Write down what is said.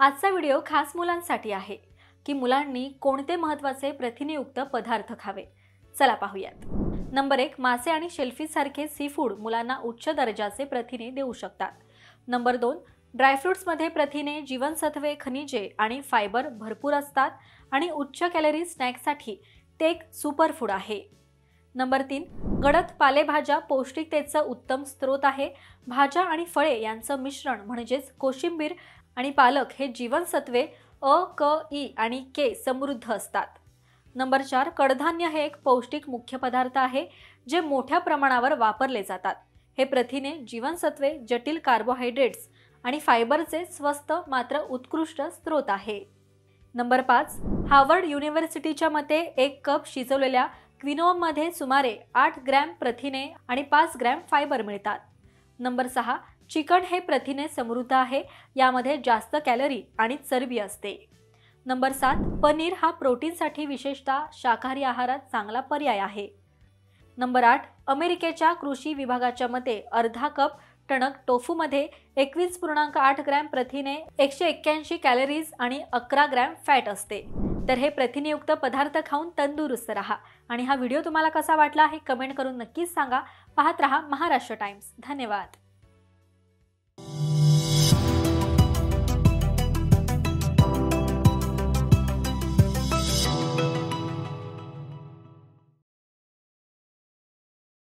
आजचा व्हिडिओ खास मुलांसाठी आहे की मुलांनी कोणते महत्त्वाचे प्रथिनेयुक्त पदार्थ खावे। चला पाहूयात। नंबर 1, मासे आणि शेलफिश सारखे सी फूड मुलांना उच्च दर्जाचे प्रथिने देऊ शकतात। नंबर 2, ड्रायफ्रुट्स मध्ये प्रथिने, जीवनसत्वे, खनिजे आणि फायबर भरपूर असतात आणि उच्च कॅलरी स्नॅक्ससाठी ते एक सुपर फूड आहे। नंबर 3, गडद पालेभाज्या पौष्टिकतेचा उत्तम स्रोत आहे। भाज्या आणि फळे यांचं मिश्रण म्हणजेच कोशिंबीर आणि पालक हे जीवनसत्वे अ, क, ई आणि के समृद्ध असतात। नंबर 4, कडधान्य हे एक पौष्टिक मुख्य पदार्थ आहे जे मोठ्या प्रमाणावर वापरले जातात। हे प्रथिने, जीवनसत्वे, जटिल कार्बोहायड्रेट्स आणि फायबरचे स्वस्त मात्र उत्कृष्ट स्रोत आहे। नंबर 5, हार्वर्ड युनिव्हर्सिटीच्या मते 1 कप शिजवलेल्या क्विनोआमध्ये सुमारे 8 ग्रॅम प्रथिने आणि 5 ग्रॅम फायबर मिळतात। नंबर 6, चिकन हे प्रथिने समृद्ध आहे, यामध्ये जास्त कॅलरी आणि चरबी असते। नंबर 7, पनीर हा प्रोटीनसाठी विशेषतः शाकाहारी आहारात चांगला पर्याय आहे। नंबर 8, अमेरिकेच्या कृषी विभागाच्या मते अर्धा कप टणक टोफूमध्ये 21.8 ग्रॅम प्रथिने, 181 कॅलरीज आणि 11 ग्रॅम फॅट असते। तर हे प्रथिनेयुक्त पदार्थ खाऊन तंदुरुस्त रहा। आणि हा व्हिडिओ तुम्हाला कसा वाटला हे कमेंट करून नक्कीच सांगा। पाहत रहा महाराष्ट्र टाइम्स। धन्यवाद।